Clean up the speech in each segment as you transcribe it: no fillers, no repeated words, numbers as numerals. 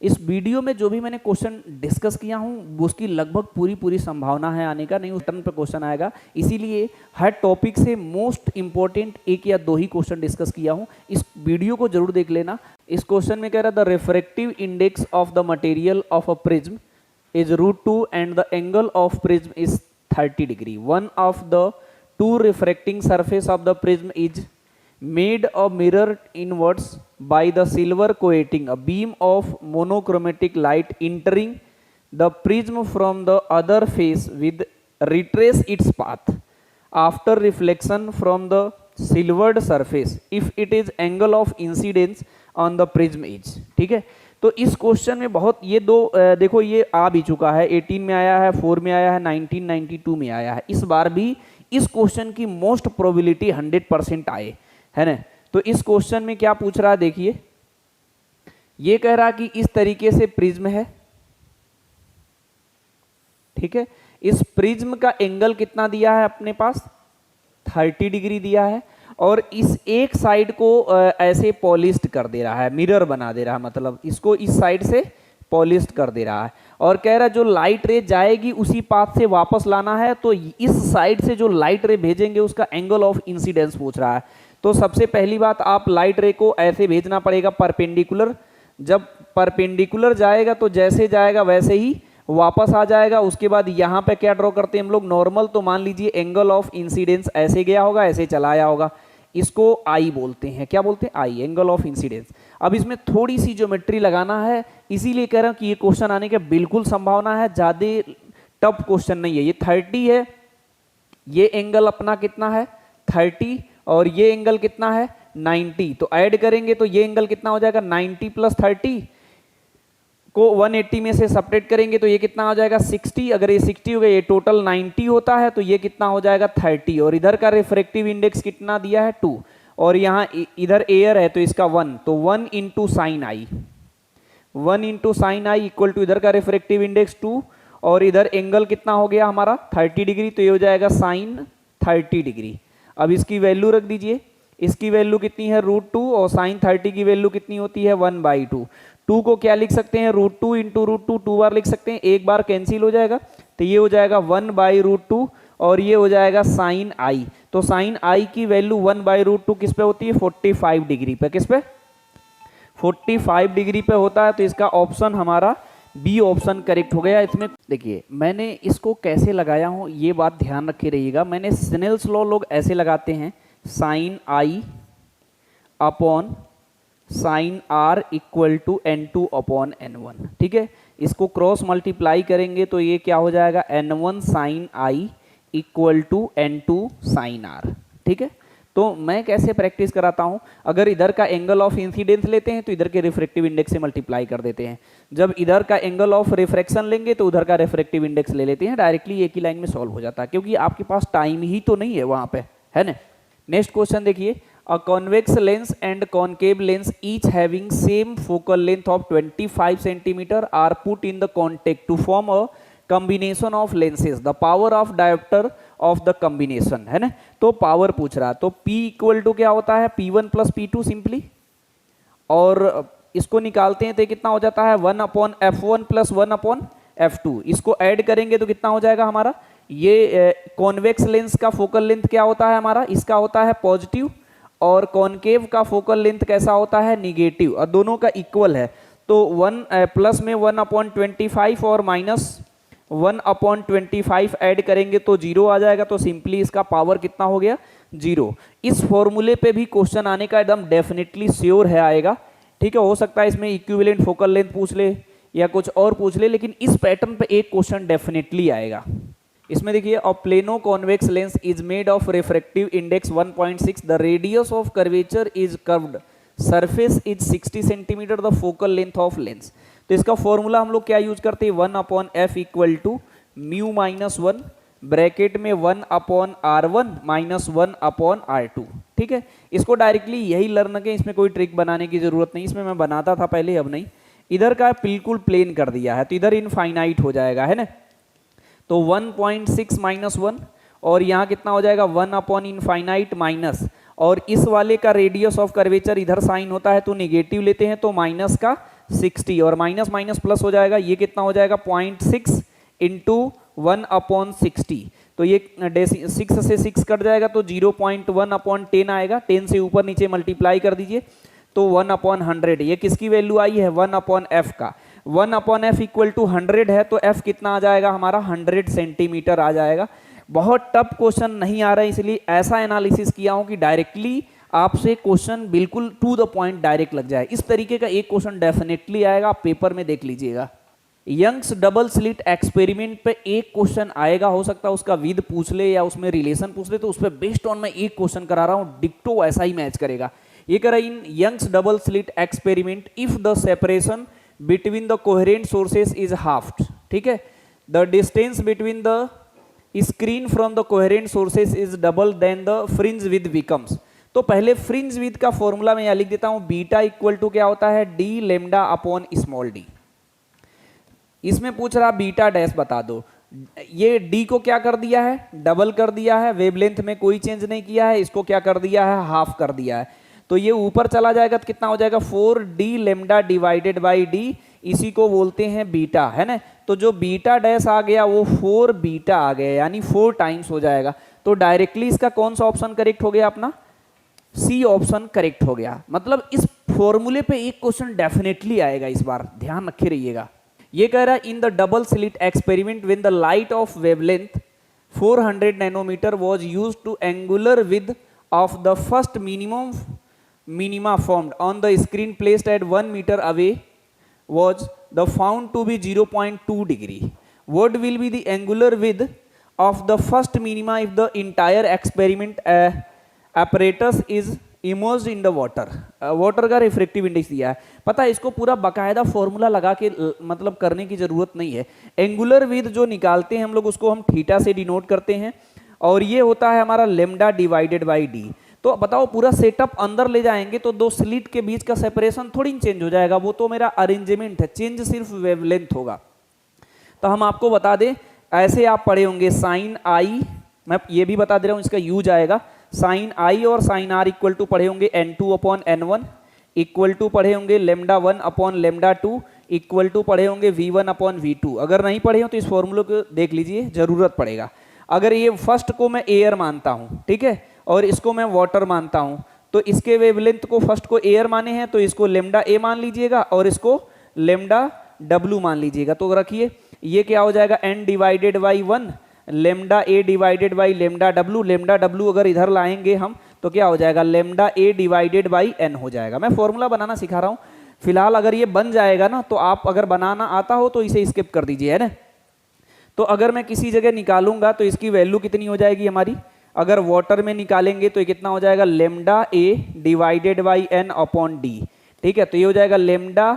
इस वीडियो में जो भी मैंने क्वेश्चन डिस्कस किया हूँ उसकी लगभग पूरी संभावना है आने का, नहीं उस टर्न पर क्वेश्चन आएगा, इसीलिए हर टॉपिक से मोस्ट इंपॉर्टेंट एक या दो ही क्वेश्चन डिस्कस किया हूँ। इस वीडियो को जरूर देख लेना। इस क्वेश्चन में कह रहा the refractive index of the material of a prism is √2 and the angle of prism is 30 degree. One of the two refracting surface of the prism is made a mirror inwards by the silver coating. A beam of monochromatic light entering the prism from the other face with retrace its path after reflection from the silvered surface if it is angle of incidence on the prism is. ठीक है, तो इस question में बहुत ये दो देखो ये आ भी चुका है, 18 में आया है, 4 में आया है, 1992 में आया है। इस बार भी इस क्वेश्चन की मोस्ट प्रोबेबिलिटी 100% आए, है ना। तो इस क्वेश्चन में क्या पूछ रहा है देखिए, ये कह रहा कि इस तरीके से प्रिज्म है, ठीक है। इस प्रिज्म का एंगल कितना दिया है अपने पास, 30 डिग्री दिया है, और इस एक साइड को ऐसे पॉलिश्ड कर दे रहा है, मिरर बना दे रहा है, मतलब इसको इस साइड से पॉलिश्ड कर दे रहा है, और कह रहा है जो लाइट रे जाएगी उसी पाथ से वापस लाना है, तो इस साइड से जो लाइट रे भेजेंगे उसका एंगल ऑफ इंसिडेंस पूछ रहा है। तो सबसे पहली बात, आप लाइट रे को ऐसे भेजना पड़ेगा परपेंडिकुलर, जब परपेंडिकुलर जाएगा तो जैसे जाएगा वैसे ही वापस आ जाएगा। उसके बाद यहाँ पे क्या ड्रॉ करते हैं हम लोग, नॉर्मल, तो मान लीजिए एंगल ऑफ इंसिडेंस ऐसे गया होगा, ऐसे चला आया होगा, इसको आई बोलते हैं, क्या बोलते हैं, आई, एंगल ऑफ इंसिडेंस। अब इसमें थोड़ी सी ज्योमेट्री लगाना है, इसीलिए कह रहा हूं कि ये क्वेश्चन आने की बिल्कुल संभावना है, ज्यादा टफ क्वेश्चन नहीं है। ये 30 है, ये एंगल अपना कितना है 30, और ये एंगल कितना है 90, तो ऐड करेंगे तो ये एंगल कितना हो जाएगा 90 प्लस 30 को 180 में से सपरेट करेंगे तो ये कितना हो जाएगा 60। अगर ये 60 हो गया, ये टोटल 90 होता है, तो ये कितना हो जाएगा 30, और इधर का रिफ्रैक्टिव इंडेक्स कितना दिया है 2, और यहाँ इधर एयर है तो इसका 1, तो 1 into sine I, 1 into sine I equal to इधर का रिफ्रैक्टिव इंडेक्स 2, और इधर एंगल कितना हो गया हमारा 30 डिग्री, तो ये हो जाएगा साइन 30 डिग्री। अब इसकी वैल्यू रख दीजिए, इसकी वैल्यू कितनी है √2, और साइन 30 की वैल्यू कितनी होती है 1/2। 2 को क्या लिख सकते हैं √2 इंटू √2, 2 बार लिख सकते हैं, एक बार कैंसिल हो जाएगा, तो ये हो जाएगा 1/√2, और ये हो जाएगा साइन आई। तो साइन आई की वैल्यू 1/√2 किस पे होती है 45 डिग्री पे, किस पे 45 डिग्री पे होता है, तो इसका ऑप्शन हमारा बी ऑप्शन करेक्ट हो गया। इसमें देखिए मैंने इसको कैसे लगाया हूँ ये बात ध्यान रखे रहिएगा, मैंने स्नेल्स लॉ लोग ऐसे लगाते हैं, sine I upon sine R equal to N2 upon N1, ठीक है। इसको क्रॉस मल्टीप्लाई करेंगे तो ये क्या हो जाएगा N1 sine I equal to N2 sine R, ठीक है। तो मैं कैसे प्रैक्टिस कराता हूँ, अगर इधर का एंगल ऑफ इंसिडेंस लेते हैं तो इधर के रिफ्रैक्टिव इंडेक्स से मल्टीप्लाई कर देते हैं, जब इधर का एंगल ऑफ रिफ्रैक्शन लेंगे तो उधर का रिफ्रैक्टिव इंडेक्स ले लेते हैं, डायरेक्टली एक ही लाइन में सॉल्व हो जाता है, क्योंकि आपके पास टाइम ही तो नहीं है वहाँ पे, है ना। नेक्स्ट क्वेश्चन देखिए, a convex lens and concave lens each having same focal length of 25 centimeter are put in the contact to form a combination of lenses. The power of diopter of the combination, है ना। तो power पूछ रहा, तो P equal to क्या होता है P1 plus P2 simply, और इसको निकालते हैं तो कितना हो जाता है 1/f1 प्लस 1/f2, इसको ऐड करेंगे तो कितना हो जाएगा हमारा, ये कॉन्वेक्स लेंस का फोकल लेंथ क्या होता है हमारा, इसका होता है पॉजिटिव, और कॉनकेव का फोकल लेंथ कैसा होता है निगेटिव, और दोनों का इक्वल है, तो 1 प्लस में 1/25 और माइनस 1/25 ऐड करेंगे तो 0 आ जाएगा, तो सिंपली इसका पावर कितना हो गया 0। इस फॉर्मूले पे भी क्वेश्चन आने का एकदम डेफिनेटली श्योर है आएगा, ठीक है। हो सकता है इसमें इक्विवेलेंट फोकल लेंथ पूछ ले या कुछ और पूछ ले, लेकिन इस पैटर्न पे एक क्वेश्चन डेफिनेटली आएगा। इसमें देखिए, a plano convex lens is made of refractive index 1.6, the radius of curvature is curved, surface is 60 centimetre, the focal length of lens. तो इसका फॉर्मूला हम लोग क्या यूज करते हैं 1/f equal to mu minus 1 bracket में 1/r1 minus 1/r2, ठीक है। इसको डायरेक्टली यही लर्न के, इसमें कोई ट्रिक बनाने की जरूरत नहीं, इसमें मैं बनाता था पहले, अब नहीं। इधर का बिल्कुल प्लेन कर दिया है तो इधर इनफाइनाइट हो जाएगा, है ना। तो 1.6 माइनस 1, और यहाँ कितना हो जाएगा 1/इनफाइनाइट माइनस, और इस वाले का रेडियस ऑफ कर्वेचर इधर साइन होता है तो निगेटिव लेते हैं तो माइनस का 60 और माइनस माइनस प्लस हो जाएगा, ये कितना हो जाएगा 0.6 इंटू 1/60। तो ये 6 से 6 कट जाएगा तो 0.1/10 आएगा, 10 से ऊपर नीचे मल्टीप्लाई कर दीजिए तो 1/100। ये किसकी वैल्यू आई है 1/f का, 1/f इक्वल टू 100 है तो f कितना आ जाएगा हमारा 100 सेंटीमीटर आ जाएगा। बहुत टफ क्वेश्चन नहीं आ रहा है, इसलिए ऐसा एनालिसिस किया हूं कि डायरेक्टली आपसे क्वेश्चन बिल्कुल टू द पॉइंट डायरेक्ट लग जाए। इस तरीके का एक क्वेश्चन डेफिनेटली आएगा, आप पेपर में देख लीजिएगा। यंग्स डबल स्लिट एक्सपेरिमेंट पे एक क्वेश्चन आएगा, हो सकता है उसका विद पूछ ले या उसमें रिलेशन पूछ ले, तो उस पर बेस्ड ऑन मैं एक क्वेश्चन करा रहा हूं, डिक्टो ऐसा ही मैच करेगा। ये कह रहा है in Young's double slit experiment if the separation between the coherent sources is halved, ठीक है, the distance between the screen from the coherent sources is double then the fringe width becomes. तो पहले fringe with का formula मैं यहां लिख देता हूं, बीटा इक्वल टू क्या होता है D lambda upon small D. इसमें पूछ रहा बीटा डैश बता दो, ये डी को क्या कर दिया है डबल कर दिया है, वेवलेंथ में कोई चेंज नहीं किया है, इसको क्या कर दिया है हाफ कर दिया है, तो ये ऊपर चला जाएगा तो कितना हो जाएगा 4d lambda divided by D, इसी को बोलते हैं बीटा, है ना। तो जो बीटा डैश आ गया वो 4 बीटा आ गया, यानी 4 टाइम्स हो जाएगा। तो डायरेक्टली इसका कौन सा ऑप्शन करेक्ट हो गया अपना, सी ऑप्शन करेक्ट हो गया। मतलब इस फॉर्मूले पे एक क्वेश्चन डेफिनेटली आएगा इस बार, ध्यान रखे रहिएगा। ये कह रहा है in the double slit experiment when the light of wavelength 400 nanometre was used to angular width of the first minima formed on the screen placed at 1 meter away was the found to be 0.2 degree. What will be the angular width of the first minima if the entire experiment apparatus is immersed in the water? Water का refractive index दिया है, पता है इसको पूरा बकायदा formula लगा के मतलब करने की जरूरत नहीं है। एंगुलर विद जो निकालते हैं हम लोग उसको हम थीटा से डिनोट करते हैं, और ये होता है हमारा लेमडा डिवाइडेड बाई डी। तो बताओ पूरा सेटअप अंदर ले जाएंगे तो दो स्लिट के बीच का सेपरेशन थोड़ी चेंज हो जाएगा, वो तो मेरा अरेंजमेंट है, चेंज सिर्फ वेवलेंथ होगा। तो हम आपको बता दें, ऐसे आप पढ़े होंगे साइन आई, मैं ये भी बता दे रहा हूं इसका यूज आएगा, साइन आई और साइन आर इक्वल टू पढ़े होंगे n2 upon n1, equal to पढ़े होंगे lambda 1 upon lambda 2, equal to पढ़े होंगे v1 अपॉन v2। अगर नहीं पढ़े हो तो इस फॉर्मूले को देख लीजिए, जरूरत पड़ेगा। अगर ये फर्स्ट को मैं एयर मानता हूं, ठीक है, और इसको मैं वाटर मानता हूं, तो इसके वेवलेंथ को फर्स्ट को एयर माने हैं तो इसको लेमडा ए मान लीजिएगा और इसको लेमडा डब्लू मान लीजिएगा। तो रखिए ये क्या हो जाएगा n divided by 1 lambda A divided by lambda W अगर इधर लाएंगे हम तो क्या हो जाएगा lambda A divided by n हो जाएगा। मैं फॉर्मूला बनाना सिखा रहा हूं फिलहाल, अगर ये बन जाएगा ना तो आप अगर बनाना आता हो तो इसे स्किप कर दीजिए, है ना। तो अगर मैं किसी जगह निकालूंगा तो इसकी वैल्यू कितनी हो जाएगी हमारी, अगर वाटर में निकालेंगे तो ये कितना हो जाएगा lambda A divided by n upon D, ठीक है। तो ये हो जाएगा lambda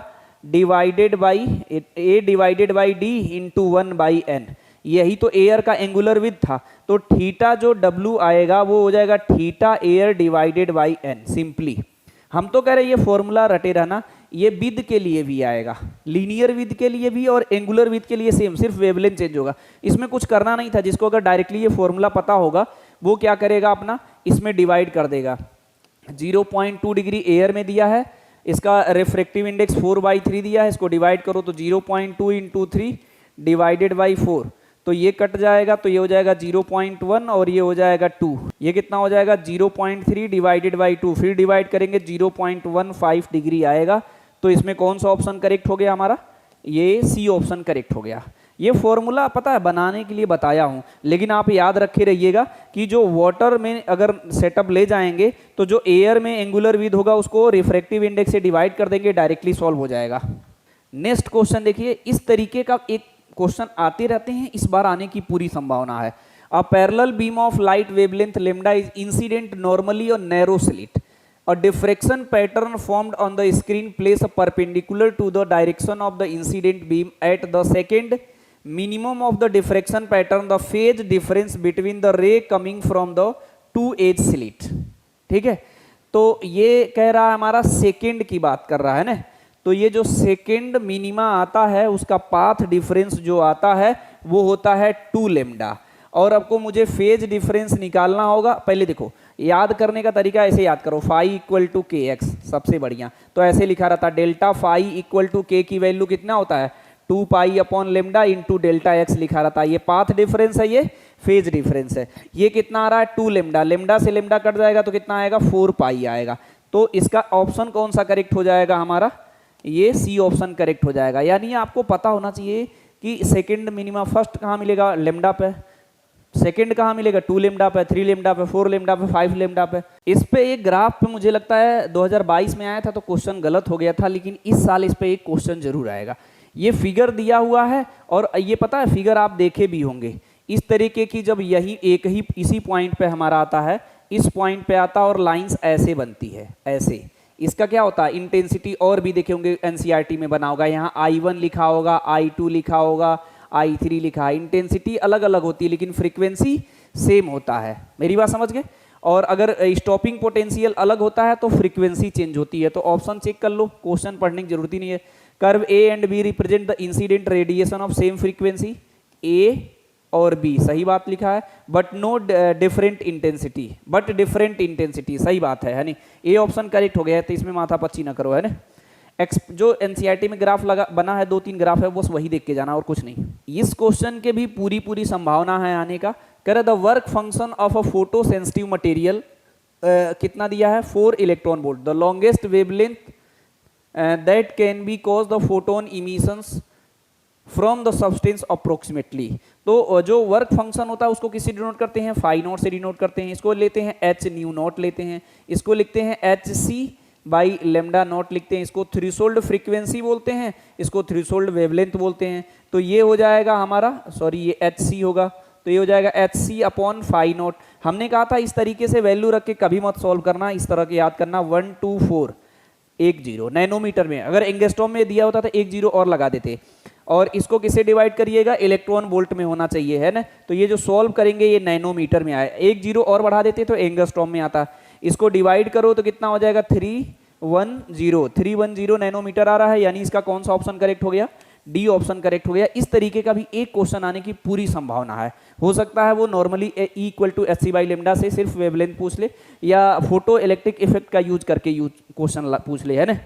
divided by A divided by D into 1 by n, यही तो एयर का एंगुलर विद था। तो थीटा जो W आएगा वो हो जाएगा theta air divided by n। Simply हम तो कह रहे हैं ये फॉर्मूला रटे रहना, ये विद के लिए भी आएगा, लीनियर विद के लिए भी और एंगुलर विद के लिए सेम, सिर्फ वेवलेंथ चेंज होगा। इसमें कुछ करना नहीं था, जिसको अगर डायरेक्टली ये फॉर्मूला पता होगा वो क्या करेगा अपना इसमें डिवाइड कर देगा। 0.2 डिग्री एयर में दिया है, इसका रिफ्रेक्टिव इंडेक्स 4/3 दिया है, इसको डिवाइड करो तो 0.2 इंटू 3 डिवाइडेड बाई 4, तो ये कट जाएगा तो ये हो जाएगा 0.1 और ये हो जाएगा 2, ये कितना हो जाएगा 0.3 डिवाइडेड बाई 2, फिर डिवाइड करेंगे 0.15 डिग्री आएगा। तो इसमें कौन सा ऑप्शन करेक्ट हो गया हमारा, ये सी ऑप्शन करेक्ट हो गया। ये फॉर्मूला पता है बनाने के लिए बताया हूं, लेकिन आप याद रखे रहिएगा कि जो वाटर में अगर सेटअप ले जाएंगे तो जो एयर में एंगुलर विद होगा उसको रिफ्रेक्टिव इंडेक्स से डिवाइड कर देंगे, डायरेक्टली सॉल्व हो जाएगा। नेक्स्ट क्वेश्चन देखिए, इस तरीके का एक क्वेश्चन आते रहते हैं, इस बार आने की पूरी संभावना है। A parallel beam of light wavelength lambda is incident normally on narrow slit, a diffraction pattern formed on the screen placed perpendicular to the direction of the incident beam at the second minimum of the diffraction pattern, the phase difference between the ray coming from the two edge slit, ठीक है। तो ये कह रहा है हमारा second की बात कर रहा है ना, तो ये जो सेकेंड मिनिमा आता है उसका पाथ डिफरेंस जो आता है वो होता है 2 लेमडा, और आपको मुझे फेज डिफरेंस निकालना होगा। पहले देखो याद करने का तरीका ऐसे याद करो, फाई इक्वल टू के एक्स, सबसे बढ़िया। तो ऐसे लिखा रहता डेल्टा फाई इक्वल टू के की वैल्यू कितना होता है 2 pi upon lambda into delta x लिखा रहता है। ये पाथ डिफरेंस है, ये फेज डिफरेंस है। ये कितना आ रहा है 2 लेमडा, लेमडा से लेमडा कट जाएगा तो कितना आएगा 4 पाई आएगा। तो इसका ऑप्शन कौन सा करेक्ट हो जाएगा हमारा, ये सी ऑप्शन करेक्ट हो जाएगा। यानी आपको पता होना चाहिए कि सेकंड मिनिमम फर्स्ट कहाँ मिलेगा लेमडा पे, सेकंड कहाँ मिलेगा 2 लेमडा पे, 3 लेमडा पे, 4 लेमडा पे, 5 लेमडा पे। इस पे एक ग्राफ पे मुझे लगता है 2022 में आया था तो क्वेश्चन गलत हो गया था, लेकिन इस साल इस पे एक क्वेश्चन जरूर आएगा। ये फिगर दिया हुआ है और ये पता है फिगर आप देखे भी होंगे इस तरीके की, जब यही एक ही इसी पॉइंट पे हमारा आता है, इस पॉइंट पे आता और लाइंस ऐसे बनती है, ऐसे। इसका क्या होता है इंटेंसिटी, और भी देखे होंगे एनसीईआरटी में बना होगा, यहाँ I1 लिखा होगा, I2 लिखा होगा, I3 लिखा है। इंटेंसिटी अलग अलग होती है लेकिन फ्रीक्वेंसी सेम होता है, मेरी बात समझ गए। और अगर स्टॉपिंग पोटेंशियल अलग होता है तो फ्रीक्वेंसी चेंज होती है। तो ऑप्शन चेक कर लो, क्वेश्चन पढ़ने की जरूरत ही नहीं है। Curve A and B represent the incident radiation of same frequency, A और बी सही बात लिखा है, but no different intensity, but different intensity सही बात है नहीं। ए ऑप्शन करेक्ट हो गया है, तो इसमें माथा पच्ची ना करो, है ना। जो एनसीईआरटी में ग्राफ लगा बना है 2-3 ग्राफ है, बस वही देख के जाना और कुछ नहीं। इस क्वेश्चन के भी पूरी संभावना है आने का। करे the work function of a photo sensitive material, कितना दिया है 4 electron volt, the longest wavelength that can be cause the photon emissions from the substance approximately. तो जो वर्क फंक्शन होता है उसको किससे डिनोट करते हैं, फाई नॉट से डिनोट करते हैं। इसको लेते हैं एच न्यू नॉट लेते हैं, इसको लिखते हैं H C by lambda naught लिखते हैं, इसको थ्रेशोल्ड फ्रीक्वेंसी बोलते हैं, इसको थ्रेशोल्ड वेवलेंथ बोलते हैं। तो ये हो जाएगा हमारा, सॉरी ये एच सी होगा, तो ये हो जाएगा H C upon phi naught. हमने कहा था इस तरीके से वैल्यू रख के कभी मत सॉल्व करना, इस तरह के याद करना 12410 नैनोमीटर में। अगर एंगस्ट्रॉम में दिया होता तो 1 0 और लगा देते। और इसको किसे डिवाइड करिएगा, इलेक्ट्रॉन वोल्ट में होना चाहिए, है ना। तो ये जो सॉल्व करेंगे ये नैनोमीटर में आया, 1 0 और बढ़ा देते तो एंगस्ट्रॉम में आता। इसको डिवाइड करो तो कितना हो जाएगा 310 नैनोमीटर आ रहा है। यानी इसका कौन सा ऑप्शन करेक्ट हो गया, डी ऑप्शन करेक्ट हो गया। इस तरीके का भी एक क्वेश्चन आने की पूरी संभावना है। हो सकता है वो normally E equal to H C by lambda से सिर्फ वेवलेंथ पूछ ले, या फोटो इलेक्ट्रिक इफेक्ट का यूज करके क्वेश्चन पूछ ले, है ना।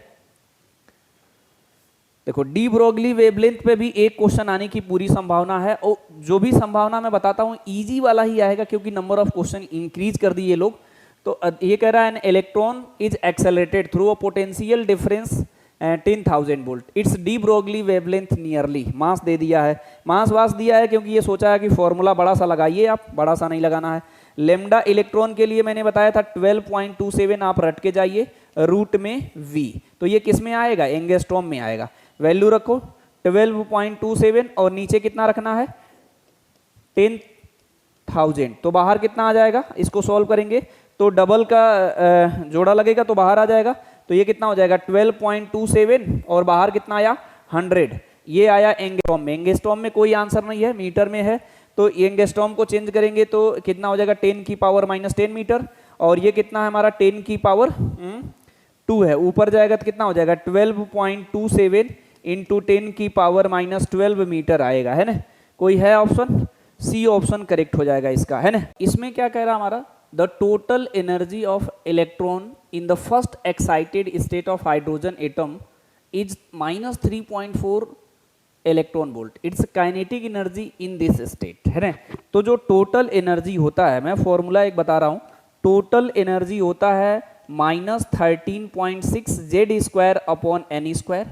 देखो डी ब्रोगली वेवलेंथ पे भी एक क्वेश्चन आने की पूरी संभावना है। और जो भी संभावना मैं बताता हूँ इजी वाला ही आएगा, क्योंकि नंबर ऑफ क्वेश्चन इंक्रीज कर दिए लोग। तो ये कह रहा है an electron is accelerated through a potential difference 10,000 volt, it's de Broglie wavelength nearly. Mass दे दिया है, मास वास दिया है क्योंकि ये सोचा है कि फॉर्मूला बड़ा सा लगाइए, आप बड़ा सा नहीं लगाना है। लेमडा इलेक्ट्रॉन के लिए मैंने बताया था 12.27, आप रट के जाइए रूट में v। तो ये किस में आएगा, एंगस्ट्रॉम में आएगा। वैल्यू रखो 12.27 और नीचे कितना रखना है 10,000। तो बाहर कितना आ जाएगा, इसको सॉल्व करेंगे तो डबल का जोड़ा लगेगा तो बाहर आ जाएगा। तो ये कितना हो जाएगा 12.27 और बाहर कितना आया 100। ये आया एंगस्ट्रॉम में। एंगस्ट्रॉम में कोई आंसर नहीं है, मीटर में है। तो एंगस्ट्रॉम को चेंज करेंगे तो कितना हो जाएगा 10 की पावर -10 मीटर। और ये कितना है हमारा 10 की पावर 2 है, ऊपर जाएगा तो कितना हो जाएगा 12.27 इंटू 10 की पावर -12 मीटर आएगा, है ना। कोई है ऑप्शन, सी ऑप्शन करेक्ट हो जाएगा इसका, है ना। इसमें क्या कह रहा हमारा, the total energy of electron in the first excited state of hydrogen atom is -3.4 electron volt, it's kinetic energy in this state, है ना। तो जो टोटल एनर्जी होता है, मैं फॉर्मूला एक बता रहा हूं, टोटल एनर्जी होता है -13.6 Z² upon N square.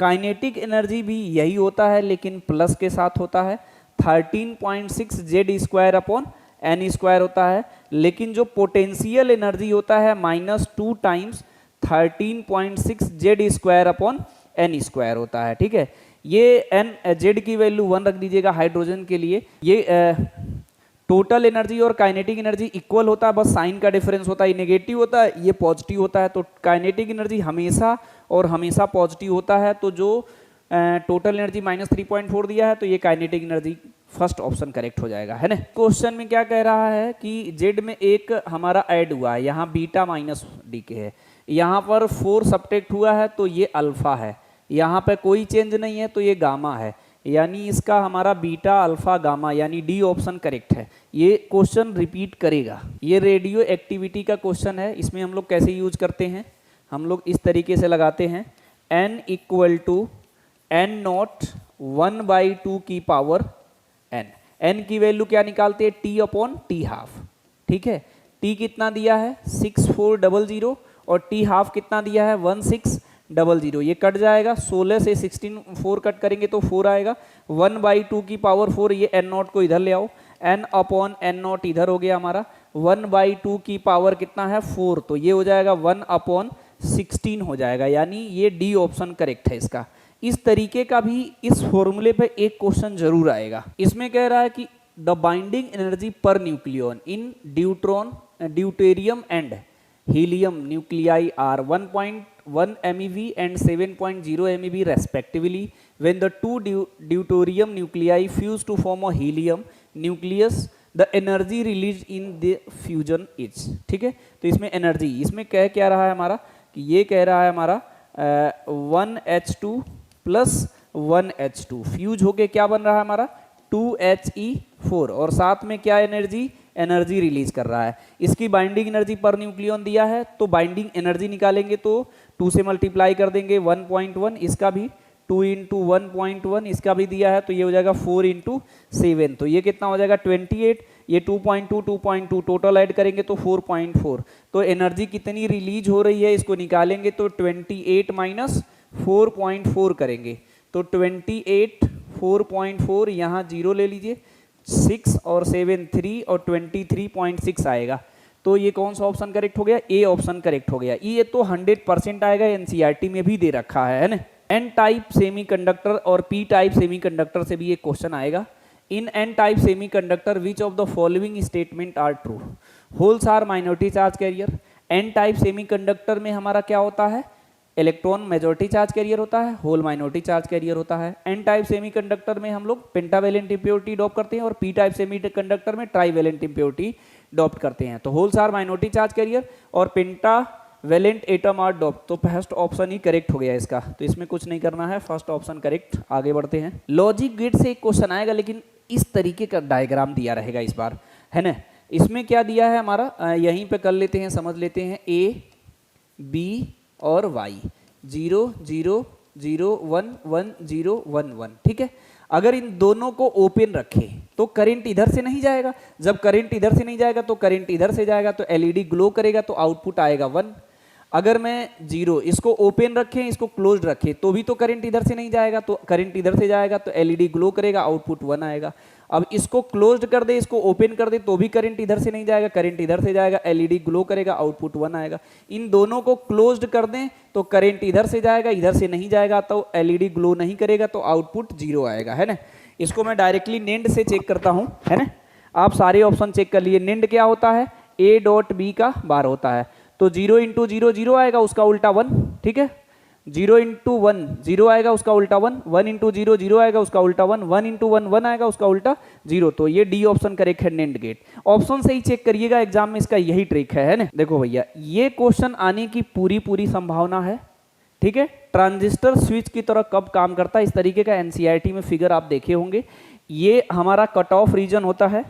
Kinetic energy भी यही होता है लेकिन प्लस के साथ होता है, 13.6 Z² अपॉन एन स्क्वायर होता है। लेकिन जो पोटेंशियल एनर्जी होता है -2 times 13.6 Z² upon N square होता है, ठीक है। ये एन जेड की वैल्यू 1 रख दीजिएगा हाइड्रोजन के लिए। ये टोटल एनर्जी और काइनेटिक एनर्जी इक्वल होता है, बस साइन का डिफरेंस होता है, ये नेगेटिव होता है, ये पॉजिटिव होता है। तो काइनेटिक एनर्जी हमेशा और हमेशा पॉजिटिव होता है। तो जो टोटल एनर्जी -3.4 दिया है तो ये kinetic energy first option correct हो जाएगा, है ना। क्वेश्चन में क्या कह रहा है कि जेड में एक हमारा ऐड हुआ है, यहाँ बीटा -डी के है, यहाँ पर 4 सब्ट्रैक्ट हुआ है तो ये अल्फा है, यहाँ पे कोई चेंज नहीं है तो ये गामा है, यानी इसका हमारा बीटा अल्फा गामा यानी डी ऑप्शन करेक्ट है। ये क्वेश्चन रिपीट करेगा। ये रेडियो एक्टिविटी का क्वेश्चन है। इसमें हम लोग कैसे यूज करते हैं, हम लोग इस तरीके से लगाते हैं n equal to n naught 1/2 की पावर n। n की वैल्यू क्या निकालते हैं, t अपॉन टी हाफ। ठीक है, t कितना दिया है 6400 और t हाफ कितना दिया है 1600। ये कट जाएगा, 16 से 16 4 कट करेंगे तो 4 आएगा। 1/2 की पावर 4, ये n नॉट को इधर ले आओ, n अपॉन n नॉट इधर हो गया हमारा। 1/2 की पावर कितना है 4, तो ये हो जाएगा 1/16 हो जाएगा, यानी ये डी ऑप्शन करेक्ट है इसका। इस तरीके का भी इस फॉर्मूले पे एक क्वेश्चन जरूर आएगा। इसमें कह रहा है कि the binding energy per nucleon in deuterium and helium nuclei are 1.1 MeV and 7.0 MeV respectively when the two deuterium nuclei fuse to form a helium nucleus the energy released in the fusion is। ठीक है, तो इसमें energy, इसमें क्या रहा है हमारा कि ये कह रहा है हमारा 1H2 प्लस 1H2 फ्यूज होके क्या बन रहा है हमारा 2He4 और साथ में क्या एनर्जी रिलीज कर रहा है। इसकी बाइंडिंग एनर्जी पर न्यूक्लियन दिया है, तो बाइंडिंग एनर्जी निकालेंगे तो 2 से मल्टीप्लाई कर देंगे 1.1, इसका भी 2 इंटू 1.1 इसका भी दिया है, तो ये हो जाएगा 4 इंटू 7, तो ये कितना हो जाएगा 28। ये 2.2 टोटल ऐड करेंगे तो 4.4। तो एनर्जी कितनी रिलीज हो रही है इसको निकालेंगे तो 28 माइनस 4.4 करेंगे तो 28 4.4 यहाँ 0 ले लीजिए, 6 और 7 3 और 23.6 आएगा। तो ये कौन सा ऑप्शन करेक्ट हो गया, ए ऑप्शन करेक्ट हो गया। ये तो 100% आएगा, एनसीईआरटी में भी दे रखा है ना। एन टाइप सेमीकंडक्टर और पी टाइप सेमीकंडक्टर से भी एक क्वेश्चन आएगा। In N type semiconductor which of the following statement are true, holes are minority charge carrier. N type semiconductor में हमारा क्या होता है, इलेक्ट्रॉन मेजॉरिटी चार्ज कैरियर होता है, होल माइनॉरिटी चार्ज कैरियर होता है। एन टाइप सेमीकंडक्टर में हम लोग पेंटावेलेंट इम्प्योरिटी अडॉप्ट करते हैं और पी टाइप सेमीकंडक्टर में ट्राईवेलेंट इम्प्योरिटी अडॉप्ट करते हैं। तो holes are minority charge carrier और पेंटावेलेंट एटम आर अडॉप्ट, तो फर्स्ट ऑप्शन ही करेक्ट हो गया इसका, तो इसमें कुछ नहीं करना है, फर्स्ट ऑप्शन करेक्ट। आगे बढ़ते हैं। लॉजिक गेट से एक क्वेश्चन आएगा, लेकिन इस तरीके का डायग्राम दिया रहेगा इस बार, है ना। इसमें क्या दिया है हमारा, यहीं पे कर लेते हैं, समझ लेते हैं। ए बी और y 0 0 0 1 1 0 1 1, ठीक है। अगर इन दोनों को ओपन रखें तो करंट इधर से नहीं जाएगा, जब करंट इधर से नहीं जाएगा तो करंट इधर से जाएगा, तो एलईडी ग्लो करेगा, तो आउटपुट आएगा 1। अगर मैं 0 इसको ओपन रखें, इसको क्लोज्ड रखें, तो भी तो करंट इधर से नहीं जाएगा, तो करंट इधर से जाएगा, तो एलईडी ग्लो करेगा, आउटपुट 1 आएगा। अब इसको क्लोज्ड कर दे, इसको ओपन कर दे, तो भी करंट इधर से नहीं जाएगा, करंट इधर से जाएगा, एलईडी ग्लो करेगा, आउटपुट 1 आएगा। इन दोनों को क्लोज्ड कर दें तो करंट इधर से जाएगा, इधर से नहीं जाएगा, तो एलईडी ग्लो नहीं करेगा, तो आउटपुट 0 आएगा, है ना। इसको मैं डायरेक्टली नेंड से चेक करता हूं, है ना। आप सारे ऑप्शन चेक कर लिए। नेंड क्या होता है, ए डॉट बी का बार होता है, तो 0 इंटू 0 0 आएगा, उसका उल्टा 1, ठीक है। 0 इंटू 1 0 आएगा, उसका उल्टा 1, 1 इंटू 0 0 आएगा, उसका उल्टा 1, 1 इंटू 1 1 आएगा, उसका उल्टा 0। तो ये डी ऑप्शन करेक्ट है, नेंड गेट। ऑप्शन से ही चेक करिएगा, एग्जाम में इसका यही ट्रिक है ना। देखो भैया, ये क्वेश्चन आने की पूरी संभावना है, ठीक है। ट्रांजिस्टर स्विच की तरह कब काम करता है, इस तरीके का एनसीईआरटी में फिगर आप देखे होंगे। ये हमारा कट ऑफ रीजन होता है,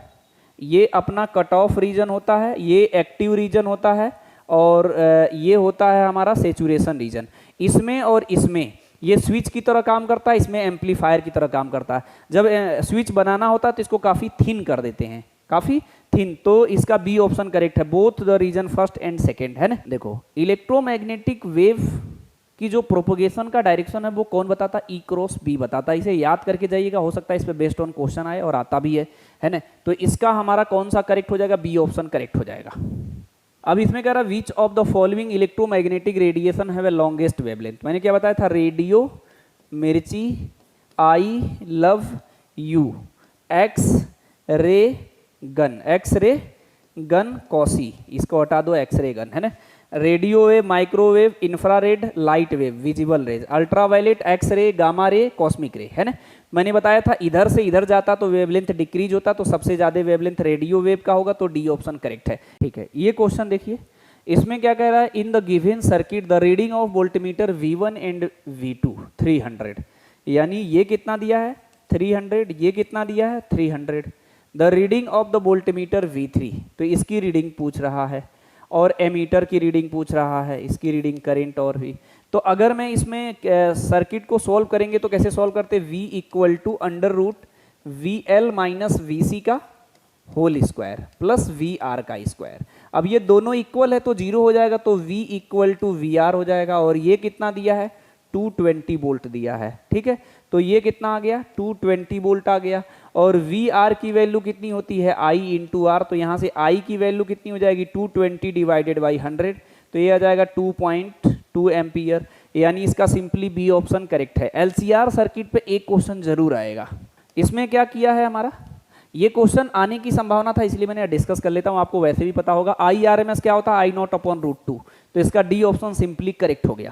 ये अपना कट ऑफ रीजन होता है, ये एक्टिव रीजन होता है, और ये होता है हमारा सेचुरेशन रीजन। इसमें और इसमें ये स्विच की तरह काम करता है, इसमें एम्पलीफायर की तरह काम करता है। जब स्विच बनाना होता है तो इसको काफ़ी थिन कर देते हैं, काफ़ी थिन, तो इसका बी ऑप्शन करेक्ट है, both the reason first and second, है ना। देखो, इलेक्ट्रोमैग्नेटिक वेव की जो प्रोपोगेशन का डायरेक्शन है वो कौन बताता, ई क्रॉस बी बताता है। इसे याद करके जाइएगा, हो सकता है इस पर बेस्ड ऑन क्वेश्चन आए और आता भी है ना। तो इसका हमारा कौन सा करेक्ट हो जाएगा, बी ऑप्शन करेक्ट हो जाएगा। अब इसमें कह रहा है विच of the following electromagnetic radiation have a longest wavelength. मैंने क्या बताया था, रेडियो, मिर्ची, I love you, X ray gun, X ray gun quasi, इसको हटा दो, एक्स रे गन, है ना। Radio wave, microwave, infrared, light wave, visible raise, ultraviolet, X ray, gamma ray, cosmic रे, है ना। मैंने बताया था इधर से इधर जाता तो वेवलेंथ डिक्रीज होता, तो सबसे ज्यादा वेवलेंथ रेडियो वेव का होगा, तो डी ऑप्शन करेक्ट है, ठीक है। ये क्वेश्चन देखिए, इसमें क्या कह रहा है, in the given circuit the reading of voltmeter V1 and V2 300, यानी ये कितना दिया है 300, ये कितना दिया है 300। The reading of the voltmeter V3, तो इसकी रीडिंग पूछ रहा है, और एमीटर की रीडिंग पूछ रहा है, इसकी रीडिंग करंट और भी। तो अगर मैं इसमें सर्किट को सॉल्व करेंगे तो कैसे सॉल्व करते, V equal to under root VL minus VC का होल स्क्वायर प्लस VR का स्क्वायर। अब ये दोनों इक्वल है तो जीरो हो जाएगा, तो V इक्वल टू VR हो जाएगा, और ये कितना दिया है 220 वोल्ट दिया है, ठीक है। तो ये कितना आ गया 220 वोल्ट आ गया, और VR की वैल्यू कितनी होती है I इंटू आर, तो यहाँ से I की वैल्यू कितनी हो जाएगी 220 डिवाइडेड बाई 100, तो ये आ जाएगा 2.2 एम्पियर, यानी इसका सिंपली बी ऑप्शन करेक्ट है। LCR सर्किट पे एक क्वेश्चन जरूर आएगा। इसमें क्या किया है हमारा, ये क्वेश्चन आने की संभावना था इसलिए मैंने डिस्कस कर लेता हूँ, आपको वैसे भी पता होगा IRMS क्या होता है I0/√2, तो इसका डी ऑप्शन सिंपली करेक्ट हो गया।